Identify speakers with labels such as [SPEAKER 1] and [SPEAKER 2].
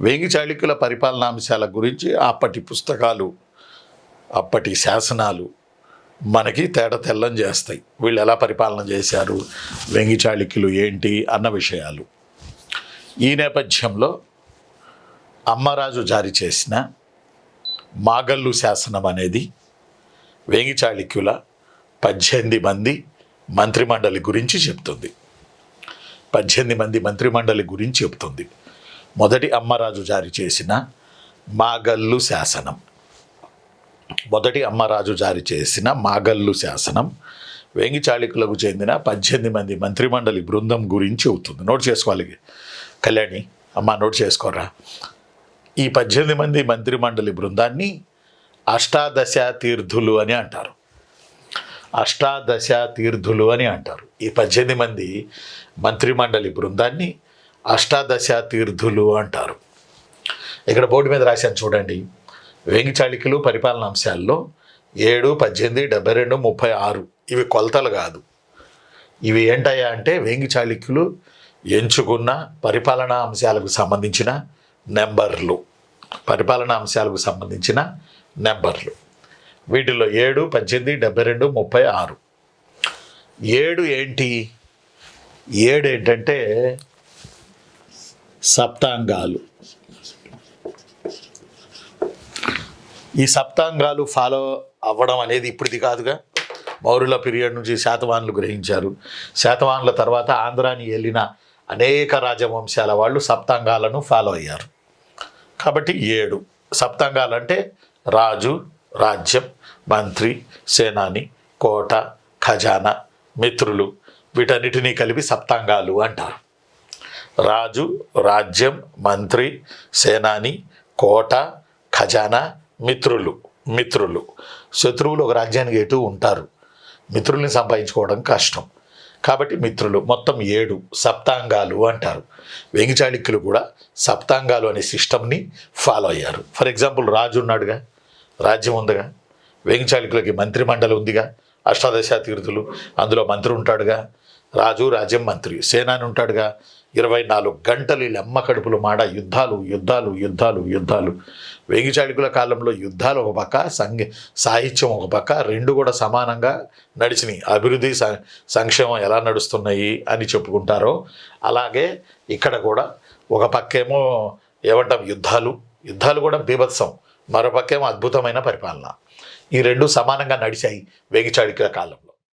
[SPEAKER 1] వేంగి చాళుక్యుల పరిపాలనాంశాల గురించి అప్పటి పుస్తకాలు, అప్పటి శాసనాలు మనకి తేట తెల్లం చేస్తాయి. వీళ్ళు ఎలా పరిపాలన చేశారు, వేంగి చాళుక్యులు ఏంటి అన్న విషయాలు. ఈ నేపథ్యంలో అమ్మరాజు జారీ చేసిన మాగల్లు శాసనం అనేది వేంగి చాళుక్యుల 18 మంది మంత్రిమండలి గురించి చెప్తుంది. 18 మంది మంత్రిమండలి గురించి చెప్తుంది. మొదటి అమ్మరాజు జారీ చేసిన మాగల్లు శాసనం, మొదటి అమ్మరాజు జారీ చేసిన మాగల్లు శాసనం వేంగి చాళుక్యులకు చెందిన 18 మంది మంత్రిమండలి బృందం గురించి అవుతుంది. నోట్ చేసుకోవాలి కళ్యాణి, అమ్మ నోట్ చేసుకోరా. ఈ 18 మంది మంత్రిమండలి బృందాన్ని అష్టాదశ తీర్థులు అని అంటారు. అష్టాదశ తీర్థులు అని అంటారు. ఈ 18 మంది మంత్రిమండలి బృందాన్ని అష్టాదశ తీర్థులు అంటారు. ఇక్కడ బోర్డు మీద రాశాను చూడండి. వేంగి చాళుక్యులు పరిపాలన అంశాల్లో 7, 18, 72, 36 ఇవి కొలతలు కాదు. ఇవి ఏంటయ్యా అంటే వేంగి చాళుక్యులు ఎంచుకున్న పరిపాలనా అంశాలకు సంబంధించిన నెంబర్లు, పరిపాలనా అంశాలకు సంబంధించిన నెంబర్లు. వీటిలో 7, 18, 72, 36. 7 ఏంటి? 7 ఏంటంటే సప్తాంగాలు. ఈ సప్తాంగాలు ఫాలో అవ్వడం అనేది ఇప్పటిది కాదుగా. మౌర్యుల పీరియడ్ నుంచి శాతవాహనులు గ్రహించారు. శాతవాహనుల తర్వాత ఆంధ్రాని వెళ్ళిన అనేక రాజవంశాల వాళ్ళు సప్తాంగాలను ఫాలో అయ్యారు. కాబట్టి 7 సప్తాంగాలు అంటే రాజు, రాజ్యం, మంత్రి, సేనాని, కోట, ఖజానా, మిత్రులు, వీటన్నిటినీ కలిపి సప్తాంగాలు అంటారు. రాజు, రాజ్యం, మంత్రి, సేనాని, కోట, ఖజానా, మిత్రులు. శత్రువులు ఒక రాజ్యానికి ఎటు ఉంటారు, మిత్రుల్ని సంపాదించుకోవడం కష్టం. కాబట్టి మిత్రులు మొత్తం 7 సప్తాంగాలు అంటారు. వేంగి చాళుక్యులు కూడా సప్తాంగాలు అనే సిస్టమ్ని ఫాలో అయ్యారు. ఫర్ ఎగ్జాంపుల్ రాజు ఉన్నాడుగా, రాజ్యం ఉందిగా, వేంగి చాళుక్యులకి మంత్రిమండలి ఉందిగా, అష్టాదశ తీర్థులు, అందులో మంత్రి ఉంటాడుగా, రాజు, రాజ్యం, మంత్రి, సేనాని ఉంటాడుగా. 24 గంటలు లెమ్మ కడుపులు మాడ యుద్ధాలు. వేంగి చాళుక్యుల కాలంలో యుద్ధాలు ఒక పక్క, సాహిత్యం ఒక పక్క, రెండు కూడా సమానంగా నడిచినాయి. అభివృద్ధి సంక్షేమం ఎలా నడుస్తున్నాయి అని చెప్పుకుంటారో అలాగే ఇక్కడ కూడా ఒక పక్కేమో ఏమంటాం యుద్ధాలు కూడా బీభత్సం, మరో పక్కేమో అద్భుతమైన పరిపాలన. ఈ రెండు సమానంగా నడిచాయి వేంగి చాళుక్యుల కాలంలో.